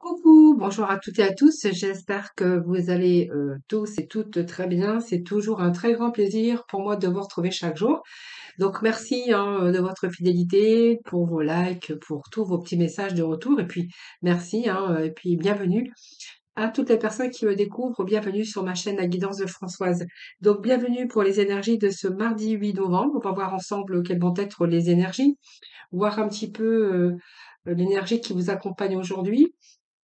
Coucou, bonjour à toutes et à tous. J'espère que vous allez tous et toutes très bien. C'est toujours un très grand plaisir pour moi de vous retrouver chaque jour. Donc merci de votre fidélité, pour vos likes, pour tous vos petits messages de retour. Et puis merci et puis bienvenue à toutes les personnes qui me découvrent. Bienvenue sur ma chaîne La Guidance de Françoise. Donc bienvenue pour les énergies de ce mardi 8 novembre. On va voir ensemble quelles vont être les énergies, voir un petit peu l'énergie qui vous accompagne aujourd'hui.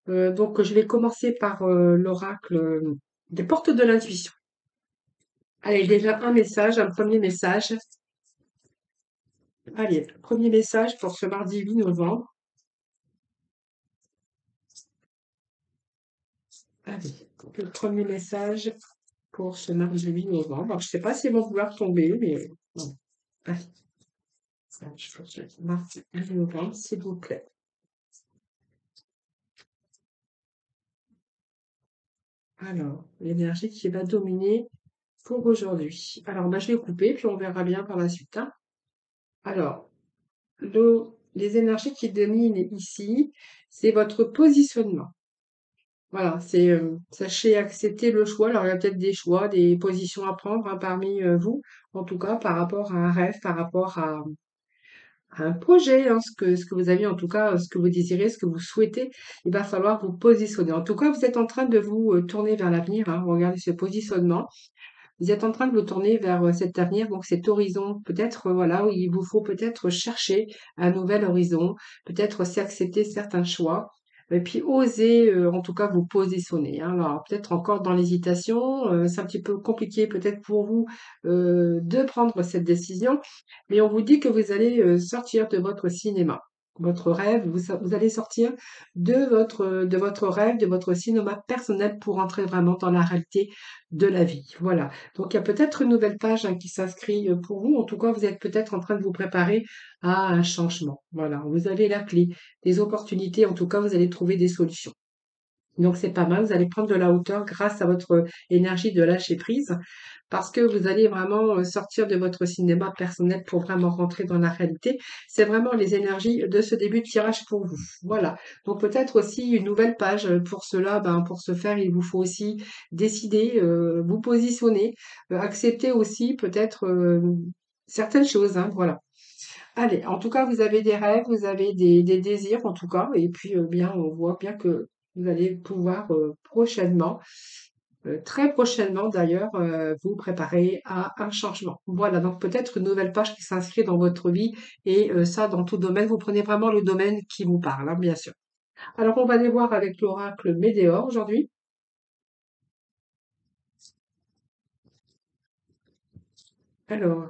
Donc, je vais commencer par l'oracle des portes de l'intuition. Allez, déjà un premier message. Allez, premier message pour ce mardi 8 novembre. Allez, le premier message pour ce mardi 8 novembre. Alors, je ne sais pas s'ils vont vouloir tomber, mais bon. Allez, message pour ce mardi 8 novembre, s'il vous plaît. Alors, l'énergie qui va dominer pour aujourd'hui. Alors, je vais couper, puis on verra bien par la suite, hein. Alors, les énergies qui dominent ici, c'est votre positionnement. Voilà, c'est sachez accepter le choix. Alors, il y a peut-être des choix, des positions à prendre parmi vous, en tout cas par rapport à un rêve, par rapport à un projet, hein, ce que vous avez, en tout cas, ce que vous désirez, ce que vous souhaitez. Il va falloir vous positionner. En tout cas, vous êtes en train de vous tourner vers l'avenir. Hein, regardez ce positionnement. Vous êtes en train de vous tourner vers cet avenir, donc cet horizon, peut-être, voilà, où il vous faut peut-être chercher un nouvel horizon, peut-être aussi accepter certains choix, et puis oser, en tout cas, vous positionner, hein. Alors, peut-être encore dans l'hésitation, c'est un petit peu compliqué peut-être pour vous de prendre cette décision, mais on vous dit que vous allez sortir de votre cinéma. Votre rêve, vous allez sortir de votre rêve, de votre cinéma personnel pour entrer vraiment dans la réalité de la vie. Voilà. Donc, il y a peut-être une nouvelle page qui s'inscrit pour vous. En tout cas, vous êtes peut-être en train de vous préparer à un changement. Voilà. Vous avez la clé, des opportunités. En tout cas, vous allez trouver des solutions. Donc c'est pas mal, vous allez prendre de la hauteur grâce à votre énergie de lâcher prise, parce que vous allez vraiment sortir de votre cinéma personnel pour vraiment rentrer dans la réalité. C'est vraiment les énergies de ce début de tirage pour vous. Voilà. Donc peut-être aussi une nouvelle page. Pour cela, pour ce faire, il vous faut aussi décider, vous positionner, accepter aussi peut-être certaines choses, hein, voilà. Allez, en tout cas, vous avez des rêves, vous avez des désirs, en tout cas, et puis bien, on voit bien que vous allez pouvoir prochainement, très prochainement d'ailleurs, vous préparer à un changement. Voilà, donc peut-être une nouvelle page qui s'inscrit dans votre vie, et ça, dans tout domaine, vous prenez vraiment le domaine qui vous parle, hein, bien sûr. Alors, on va aller voir avec l'oracle Météor aujourd'hui. Alors,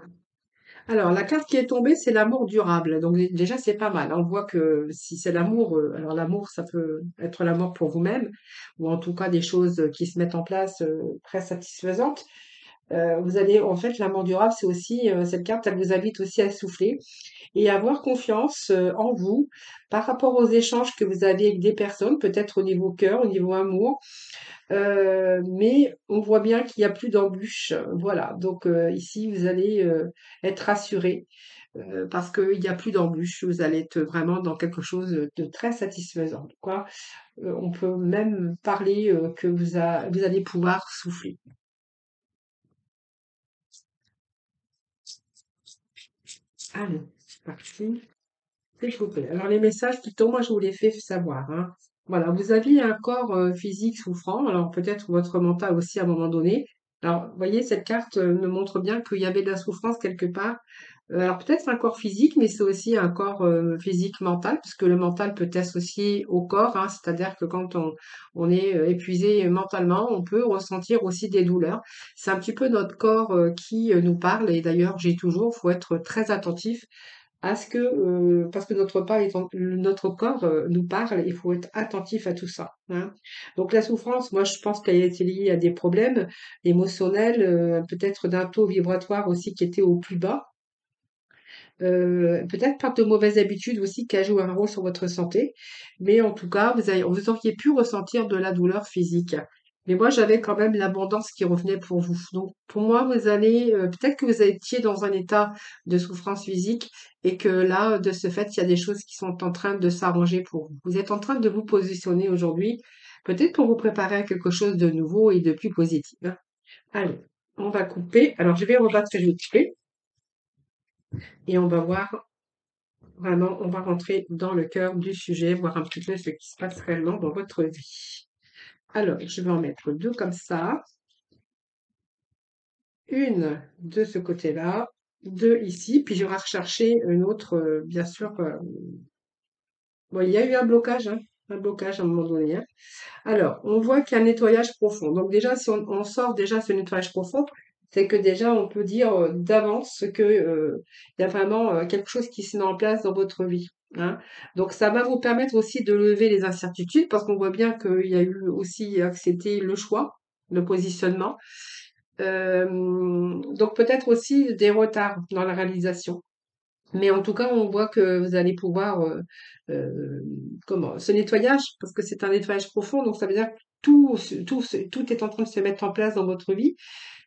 Alors, la carte qui est tombée, c'est l'amour durable. Donc, déjà, c'est pas mal. On voit que si c'est l'amour, alors l'amour, ça peut être l'amour pour vous-même, ou en tout cas des choses qui se mettent en place très satisfaisantes. Vous allez, en fait, l'amour durable, c'est aussi, cette carte, elle vous invite aussi à souffler et à avoir confiance en vous par rapport aux échanges que vous avez avec des personnes, peut-être au niveau cœur, au niveau amour. Mais on voit bien qu'il y a plus d'embûches, voilà. Donc ici, vous allez être rassurés parce qu'il y a plus d'embûches. Vous allez être vraiment dans quelque chose de très satisfaisant, quoi. On peut même parler que vous allez pouvoir souffler. Allez, c'est parti. S'il vous plaît. Alors les messages, plutôt, moi je vous les fais savoir, hein. Voilà, vous aviez un corps physique souffrant, alors peut-être votre mental aussi à un moment donné. Alors, vous voyez, cette carte me montre bien qu'il y avait de la souffrance quelque part. Alors peut-être un corps physique, mais c'est aussi un corps physique mental, puisque le mental peut associer au corps, hein, c'est-à-dire que quand on est épuisé mentalement, on peut ressentir aussi des douleurs. C'est un petit peu notre corps qui nous parle, et d'ailleurs, j'ai toujours, faut être très attentif à ce que, parce que notre corps nous parle, il faut être attentif à tout ça, hein. Donc la souffrance, moi je pense qu'elle était liée à des problèmes émotionnels, peut-être d'un taux vibratoire aussi qui était au plus bas, peut-être par de mauvaises habitudes aussi qui jouent un rôle sur votre santé, mais en tout cas, vous auriez pu ressentir de la douleur physique. Mais moi, j'avais quand même l'abondance qui revenait pour vous. Donc, pour moi, vous allez, peut-être que vous étiez dans un état de souffrance physique et que là, de ce fait, il y a des choses qui sont en train de s'arranger pour vous. Vous êtes en train de vous positionner aujourd'hui, peut-être pour vous préparer à quelque chose de nouveau et de plus positif, hein. Allez, on va couper. Alors, je vais rebattre ce que je vais couper et on va voir vraiment, on va rentrer dans le cœur du sujet, voir un petit peu ce qui se passe réellement dans votre vie. Alors, je vais en mettre deux comme ça. Une de ce côté-là, deux ici, puis je vais rechercher une autre, bien sûr. Bon, il y a eu un blocage à un moment donné, hein. Alors, on voit qu'il y a un nettoyage profond. Donc déjà, si on sort déjà ce nettoyage profond, c'est que déjà, on peut dire d'avance que il y a vraiment quelque chose qui se met en place dans votre vie, hein. Donc, ça va vous permettre aussi de lever les incertitudes, parce qu'on voit bien qu'il y a eu aussi accepté le choix, le positionnement. Donc peut-être aussi des retards dans la réalisation. Mais en tout cas, on voit que vous allez pouvoir, comment, ce nettoyage, parce que c'est un nettoyage profond, donc ça veut dire que tout est en train de se mettre en place dans votre vie.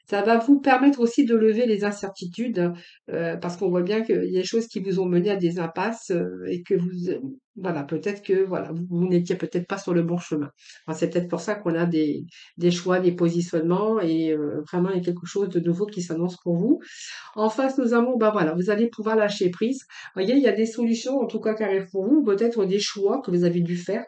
Ça va vous permettre aussi de lever les incertitudes, parce qu'on voit bien qu'il y a des choses qui vous ont mené à des impasses, et que voilà, peut-être que voilà, vous n'étiez peut-être pas sur le bon chemin. Enfin, c'est peut-être pour ça qu'on a des choix, des positionnements et vraiment il y a quelque chose de nouveau qui s'annonce pour vous. En face, nous avons, bah voilà, vous allez pouvoir lâcher prise. Vous voyez, il y a des solutions, en tout cas, qui arrivent pour vous, peut-être des choix que vous avez dû faire.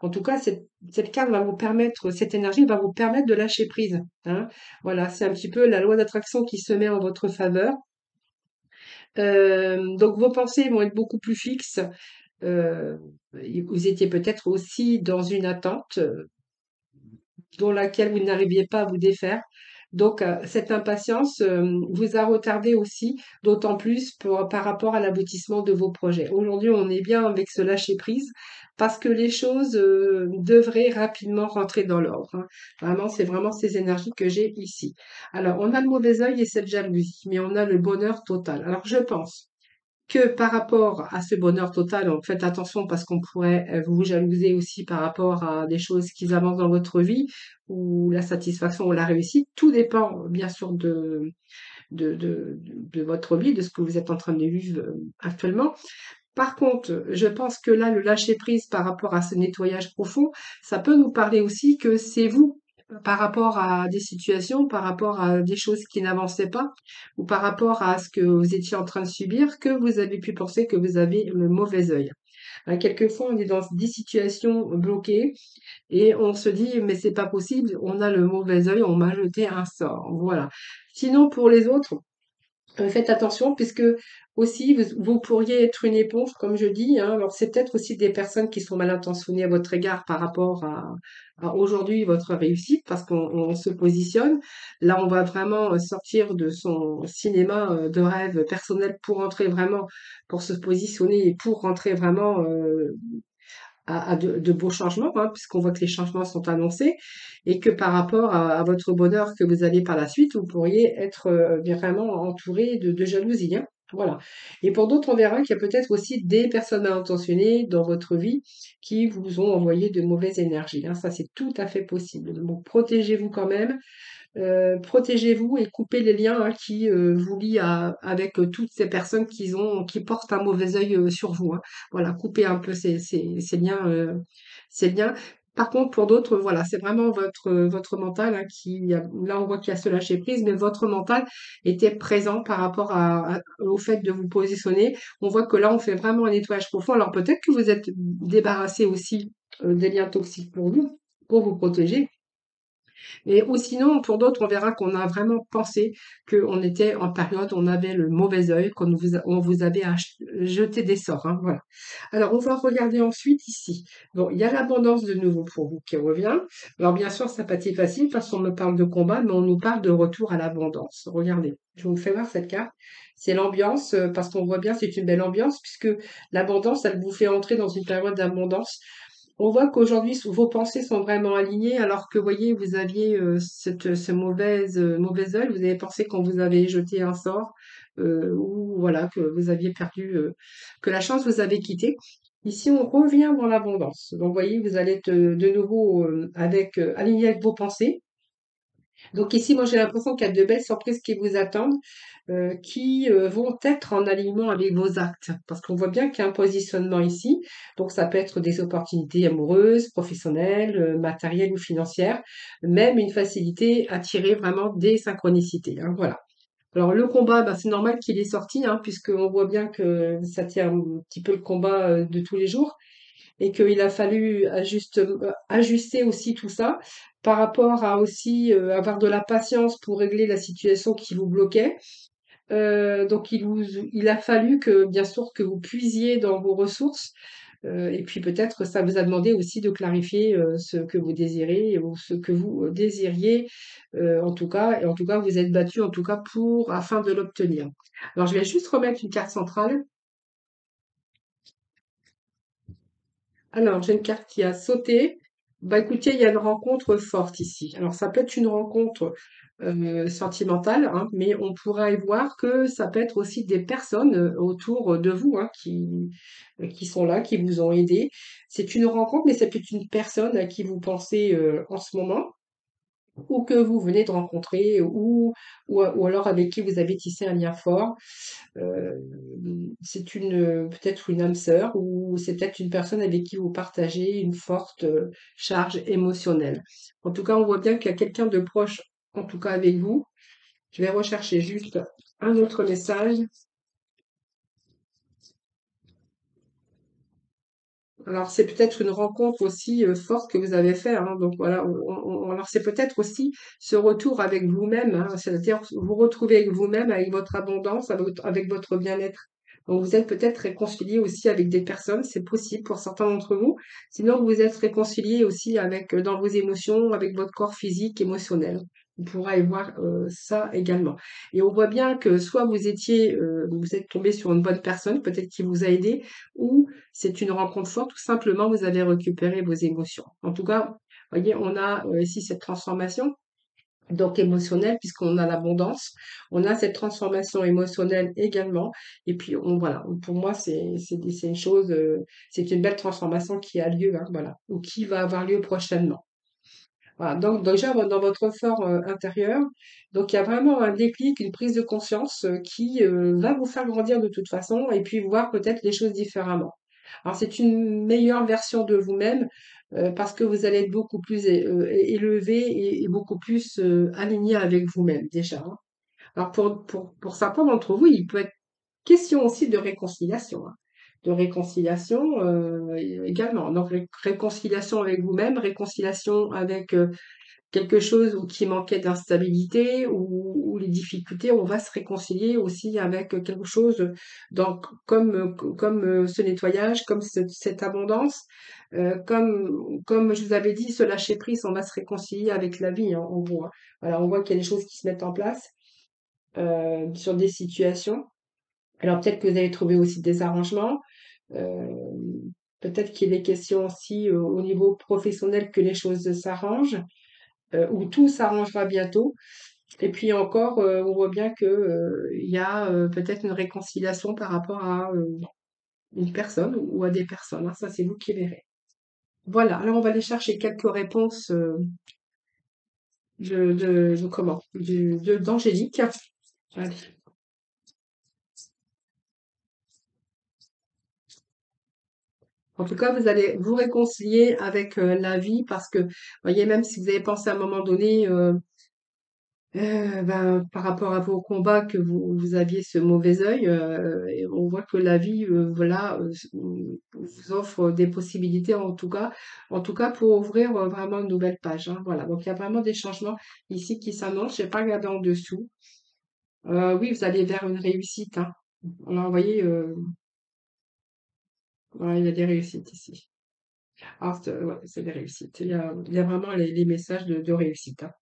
En tout cas, cette carte va vous permettre, cette énergie va vous permettre de lâcher prise, hein. Voilà, c'est un petit peu la loi d'attraction qui se met en votre faveur. Donc, vos pensées vont être beaucoup plus fixes. Euh, Vous étiez peut-être aussi dans une attente dont laquelle vous n'arriviez pas à vous défaire. Donc, cette impatience vous a retardé aussi, d'autant plus par rapport à l'aboutissement de vos projets. Aujourd'hui, on est bien avec ce lâcher-prise parce que les choses devraient rapidement rentrer dans l'ordre, hein. Vraiment, c'est vraiment ces énergies que j'ai ici. Alors, on a le mauvais œil et cette jalousie, mais on a le bonheur total. Alors, je pense que par rapport à ce bonheur total, donc faites attention parce qu'on pourrait vous jalouser aussi par rapport à des choses qui avancent dans votre vie ou la satisfaction ou la réussite. Tout dépend bien sûr de votre vie, de ce que vous êtes en train de vivre actuellement. Par contre, je pense que là, le lâcher prise par rapport à ce nettoyage profond, ça peut nous parler aussi que c'est vous, par rapport à des situations, par rapport à des choses qui n'avançaient pas, ou par rapport à ce que vous étiez en train de subir, que vous avez pu penser que vous avez le mauvais œil. Hein, quelquefois, on est dans des situations bloquées et on se dit, mais c'est pas possible, on a le mauvais œil, on m'a jeté un sort. Voilà. Sinon, pour les autres, faites attention puisque aussi vous pourriez être une éponge, comme je dis, hein. Alors c'est peut-être aussi des personnes qui sont mal intentionnées à votre égard par rapport à aujourd'hui votre réussite, parce qu'on se positionne. Là, on va vraiment sortir de son cinéma de rêve personnel pour entrer vraiment, pour se positionner et pour rentrer vraiment à de beaux changements, hein, puisqu'on voit que les changements sont annoncés, et que par rapport à votre bonheur que vous allez par la suite, vous pourriez être vraiment entouré de jalousie, hein. Voilà. Et pour d'autres, on verra qu'il y a peut-être aussi des personnes mal intentionnées dans votre vie qui vous ont envoyé de mauvaises énergies, hein. Ça, c'est tout à fait possible. Donc, protégez-vous quand même. Protégez-vous et coupez les liens, hein, qui vous lient avec toutes ces personnes qui portent un mauvais œil sur vous, hein. Voilà, coupez un peu ces liens, ces liens. Par contre, pour d'autres, voilà, c'est vraiment votre mental, hein, là on voit qu'il y a ce lâcher prise, mais votre mental était présent par rapport au fait de vous positionner. On voit que là, on fait vraiment un nettoyage profond. Alors peut-être que vous êtes débarrassé aussi des liens toxiques pour vous protéger. Et ou sinon, pour d'autres, on verra qu'on a vraiment pensé qu'on était en période où on avait le mauvais œil, on vous avait jeté des sorts, hein, voilà. Alors, on va regarder ensuite ici. Bon, il y a l'abondance de nouveau pour vous qui revient. Alors, bien sûr, ça n'a pas été facile parce qu'on me parle de combat, mais on nous parle de retour à l'abondance. Regardez, je vous fais voir cette carte. C'est l'ambiance, parce qu'on voit bien, c'est une belle ambiance, puisque l'abondance, elle vous fait entrer dans une période d'abondance. On voit qu'aujourd'hui, vos pensées sont vraiment alignées, alors que, voyez, vous aviez ce mauvais œil, vous avez pensé qu'on vous avait jeté un sort, ou voilà, que vous aviez perdu, que la chance vous avait quitté. Ici, on revient dans l'abondance. Donc, vous voyez, vous allez être de nouveau aligné avec vos pensées. Donc ici, moi, j'ai l'impression qu'il y a de belles surprises qui vous attendent, qui vont être en alignement avec vos actes. Parce qu'on voit bien qu'il y a un positionnement ici. Donc ça peut être des opportunités amoureuses, professionnelles, matérielles ou financières, même une facilité à tirer vraiment des synchronicités, hein, voilà. Alors le combat, bah, c'est normal qu'il est sorti, hein, puisqu'on voit bien que ça tient un petit peu le combat de tous les jours et qu'il a fallu ajuster aussi tout ça par rapport à aussi avoir de la patience pour régler la situation qui vous bloquait. Donc il a fallu que, bien sûr, que vous puisiez dans vos ressources. Et puis peut-être ça vous a demandé aussi de clarifier ce que vous désirez ou ce que vous désiriez, en tout cas, et en tout cas vous êtes battu en tout cas pour afin de l'obtenir. Alors je vais juste remettre une carte centrale. Alors, j'ai une carte qui a sauté. Bah écoutez, il y a une rencontre forte ici. Alors, ça peut être une rencontre sentimentale, hein, mais on pourra y voir que ça peut être aussi des personnes autour de vous hein, qui sont là, qui vous ont aidé. C'est une rencontre, mais ça peut être une personne à qui vous pensez en ce moment ou que vous venez de rencontrer ou alors avec qui vous avez tissé un lien fort. Euh, c'est peut-être une âme sœur ou c'est peut-être une personne avec qui vous partagez une forte charge émotionnelle. En tout cas, on voit bien qu'il y a quelqu'un de proche, en tout cas avec vous. Je vais rechercher juste un autre message. Alors, c'est peut-être une rencontre aussi forte que vous avez fait, hein. Donc voilà, alors c'est peut-être aussi ce retour avec vous-même, hein. C'est-à-dire vous retrouver avec vous-même, avec votre abondance, avec votre bien-être. Donc vous êtes peut-être réconcilié aussi avec des personnes, c'est possible pour certains d'entre vous. Sinon, vous êtes réconcilié aussi avec dans vos émotions, avec votre corps physique, émotionnel. On pourra y voir ça également. Et on voit bien que soit vous êtes tombé sur une bonne personne, peut-être qui vous a aidé, ou c'est une rencontre forte, tout simplement, vous avez récupéré vos émotions. En tout cas, vous voyez, on a ici cette transformation, donc émotionnelle, puisqu'on a l'abondance. On a cette transformation émotionnelle également. Et puis, voilà, pour moi, c'est une chose, c'est une belle transformation qui a lieu, hein, voilà, ou qui va avoir lieu prochainement. Voilà, donc déjà dans votre fort intérieur, donc il y a vraiment un déclic, une prise de conscience qui va vous faire grandir de toute façon et puis voir peut-être les choses différemment. Alors c'est une meilleure version de vous-même parce que vous allez être beaucoup plus élevé et beaucoup plus aligné avec vous-même déjà, hein. Alors pour certains d'entre vous, il peut être question aussi de réconciliation, hein. De réconciliation également. Donc réconciliation avec vous-même, réconciliation avec quelque chose qui manquait d'instabilité ou les difficultés, on va se réconcilier aussi avec quelque chose donc comme ce nettoyage, comme cette abondance, comme je vous avais dit, ce lâcher prise, on va se réconcilier avec la vie, hein, on voit. Voilà, on voit qu'il y a des choses qui se mettent en place sur des situations. Alors peut-être que vous avez trouvé aussi des arrangements. euh, Peut-être qu'il est question aussi au niveau professionnel que les choses s'arrangent où tout s'arrangera bientôt. Et puis encore, on voit bien que il y a peut-être une réconciliation par rapport à une personne ou à des personnes, hein. Ça, c'est vous qui verrez. Voilà. Alors, on va aller chercher quelques réponses d'Angélique. Allez. En tout cas, vous allez vous réconcilier avec la vie parce que, voyez, même si vous avez pensé à un moment donné ben, par rapport à vos combats que vous aviez ce mauvais œil, et on voit que la vie, voilà, vous offre des possibilités en tout cas pour ouvrir vraiment une nouvelle page, hein, voilà. Donc il y a vraiment des changements ici qui s'annoncent. J'ai pas regardé en dessous. Oui, vous allez vers une réussite, hein. Alors, vous voyez, ouais, il y a des réussites ici. Alors, ouais, c'est des réussites. Il y a vraiment les messages de réussite, hein.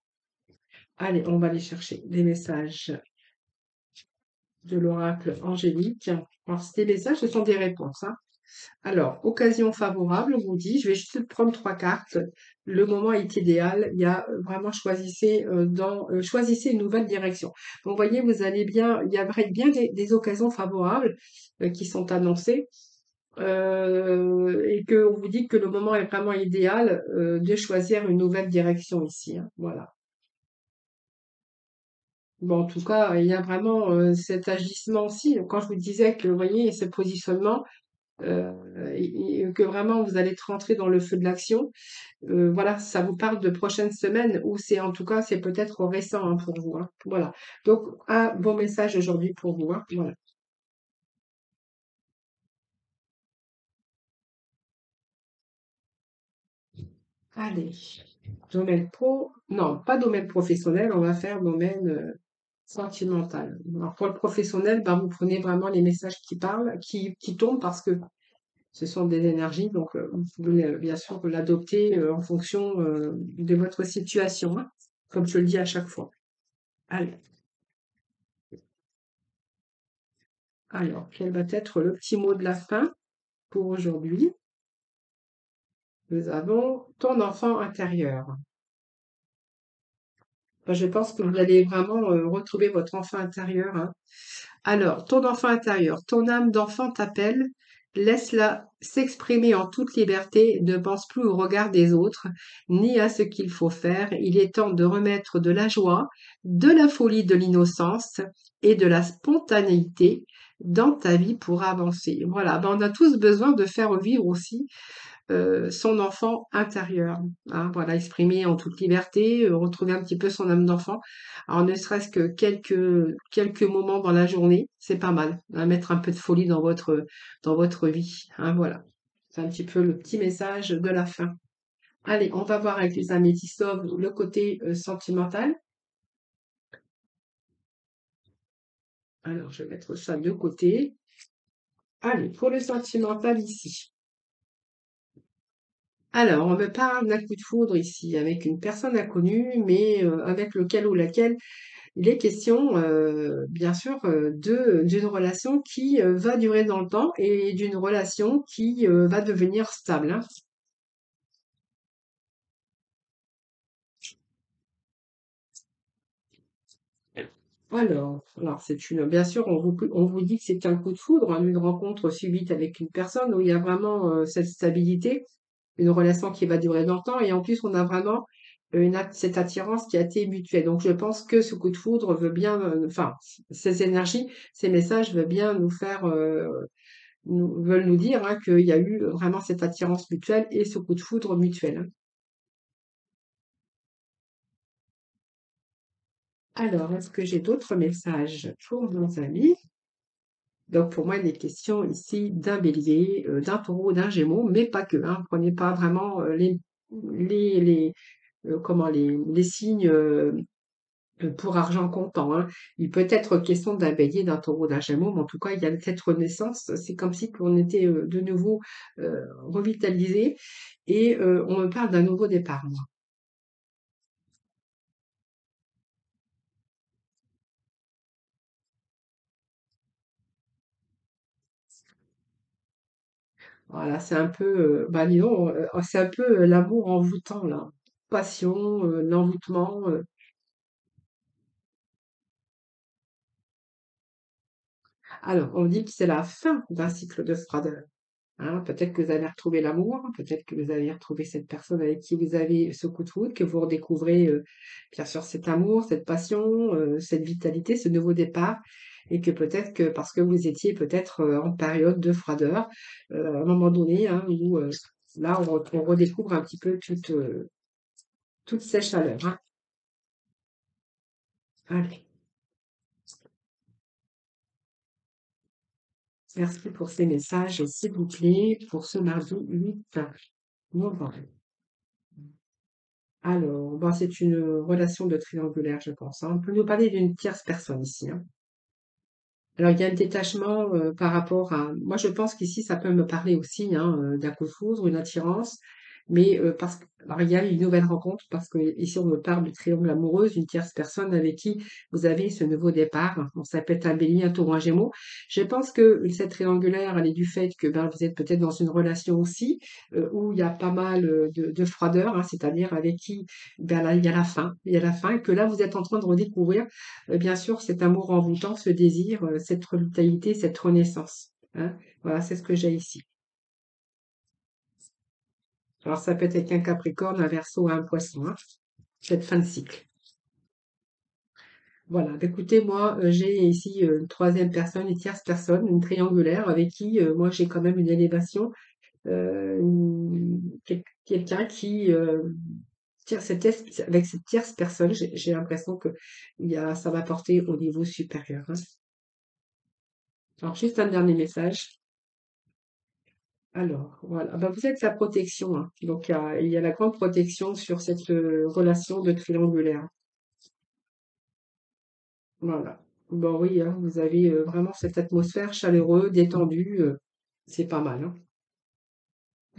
Allez, on va aller chercher des messages de l'oracle angélique. Alors, ces messages, ce sont des réponses, hein. Alors, occasion favorable, on vous dit, je vais juste prendre trois cartes. Le moment est idéal. Il y a vraiment choisissez une nouvelle direction. Donc, vous voyez, vous allez bien, il y a bien des occasions favorables qui sont annoncées. et qu'on vous dit que le moment est vraiment idéal de choisir une nouvelle direction ici, hein. Voilà. Bon, en tout cas, il y a vraiment cet agissement aussi. Quand je vous disais que, vous voyez, ce positionnement, que vraiment vous allez être rentré dans le feu de l'action, voilà, ça vous parle de prochaines semaines ou c'est en tout cas, c'est peut-être récent hein, pour vous, hein. Voilà. Donc, un bon message aujourd'hui pour vous, hein. Voilà. Allez. Domaine pro, non, pas domaine professionnel, on va faire domaine sentimental. Alors pour le professionnel, ben, vous prenez vraiment les messages qui parlent, qui tombent parce que ce sont des énergies, donc vous pouvez bien sûr l'adopter en fonction de votre situation, hein, comme je le dis à chaque fois. Allez, alors, quel va être le petit mot de la fin pour aujourd'hui? Nous avons ton enfant intérieur. Ben, je pense que vous allez vraiment retrouver votre enfant intérieur, hein. Alors, ton enfant intérieur, ton âme d'enfant t'appelle, laisse-la s'exprimer en toute liberté, ne pense plus au regard des autres, ni à ce qu'il faut faire. Il est temps de remettre de la joie, de la folie, de l'innocence et de la spontanéité dans ta vie pour avancer. Voilà, ben, on a tous besoin de faire vivre aussi son enfant intérieur, hein, voilà, exprimer en toute liberté, retrouver un petit peu son âme d'enfant. Alors ne serait-ce que quelques moments dans la journée, c'est pas mal, hein, mettre un peu de folie dans votre vie, hein, voilà. C'est un petit peu le petit message de la fin. Allez, on va voir avec les améthystes le côté sentimental. Alors, je vais mettre ça de côté. Allez, pour le sentimental ici. Alors, on me parle d'un coup de foudre ici avec une personne inconnue, mais avec lequel ou laquelle il est question, bien sûr, d'une relation qui va durer dans le temps et d'une relation qui va devenir stable, hein. Alors c'est une, bien sûr, on vous dit que c'est un coup de foudre, hein, une rencontre subite avec une personne où il y a vraiment cette stabilité, une relation qui va durer dans le temps, et en plus on a vraiment cette attirance qui a été mutuelle. Donc je pense que ce coup de foudre veut bien, enfin, ces énergies, ces messages veulent bien nous faire, veulent nous dire hein, qu'il y a eu vraiment cette attirance mutuelle et ce coup de foudre mutuel, hein. Alors, est-ce que j'ai d'autres messages pour nos amis? Donc, pour moi, il est question ici d'un bélier, d'un taureau, d'un gémeaux, mais pas que, hein. Prenez pas vraiment les, comment, les signes pour argent comptant, hein. Il peut être question d'un bélier, d'un taureau, d'un gémeaux, mais en tout cas, il y a cette renaissance. C'est comme si on était de nouveau revitalisé et on me parle d'un nouveau départ, moi. Voilà, c'est un peu, bah, disons, c'est un peu l'amour envoûtant, là. Passion, l'envoûtement. Alors, on dit que c'est la fin d'un cycle de froideur. Hein, peut-être que vous avez retrouvé l'amour, peut-être que vous avez retrouvé cette personne avec qui vous avez ce coup de foudre, que vous redécouvrez bien sûr cet amour, cette passion, cette vitalité, ce nouveau départ, et que peut-être que parce que vous étiez peut-être en période de froideur, à un moment donné, hein, où là on redécouvre un petit peu toute cette chaleur, hein. Allez, merci pour ces messages, s'il vous plaît, pour ce mardi 8 novembre. Alors, bon, c'est une relation de triangulaire, je pense, hein. On peut nous parler d'une tierce personne ici, hein. Alors, il y a un détachement par rapport à... Moi, je pense qu'ici, ça peut me parler aussi hein, d'un coup de foudre, une attirance, mais parce que... Alors, il y a une nouvelle rencontre, parce que ici, on me parle du triangle amoureuse, une tierce personne avec qui vous avez ce nouveau départ. On s'appelle un bélier, un taureau, un gémeaux. Je pense que cette triangulaire, elle est du fait que ben, vous êtes peut-être dans une relation aussi, où il y a pas mal de froideur, hein, c'est-à-dire avec qui ben, là, il y a la fin. Il y a la fin, et que là, vous êtes en train de redécouvrir bien sûr, cet amour envoûtant, ce désir, cette vitalité, cette renaissance, hein. Voilà, c'est ce que j'ai ici. Alors, ça peut être avec un Capricorne, un Verseau, un Poisson, hein, cette fin de cycle. Voilà. Bah, écoutez, moi, j'ai ici une troisième personne, une tierce personne, une triangulaire, avec qui moi j'ai quand même une élévation, quelqu'un qui avec cette tierce personne, j'ai l'impression que ça va porter au niveau supérieur, hein. Alors, juste un dernier message. Alors, voilà. Ben, vous êtes la protection, hein. Donc, il y a la grande protection sur cette relation de triangulaire. Voilà. Bon, oui, hein, vous avez vraiment cette atmosphère chaleureuse, détendue. C'est pas mal, hein.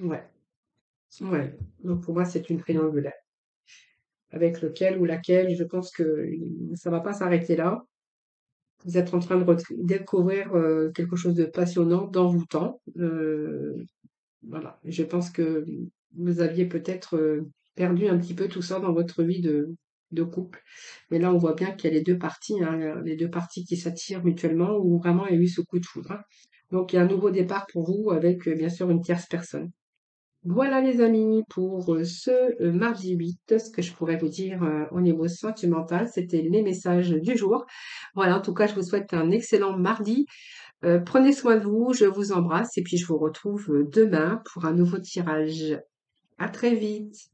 Ouais, ouais. Donc, pour moi, c'est une triangulaire avec lequel ou laquelle je pense que ça va pas s'arrêter là. Vous êtes en train de découvrir quelque chose de passionnant, d'envoûtant. Voilà. Je pense que vous aviez peut-être perdu un petit peu tout ça dans votre vie de couple. Mais là, on voit bien qu'il y a les deux parties, hein, les deux parties qui s'attirent mutuellement, où vraiment il y a eu ce coup de foudre, hein. Donc, il y a un nouveau départ pour vous avec, bien sûr, une tierce personne. Voilà, les amis, pour ce mardi 8, ce que je pourrais vous dire au niveau sentimental, c'était les messages du jour. Voilà, en tout cas, je vous souhaite un excellent mardi. Prenez soin de vous, je vous embrasse et puis je vous retrouve demain pour un nouveau tirage. À très vite.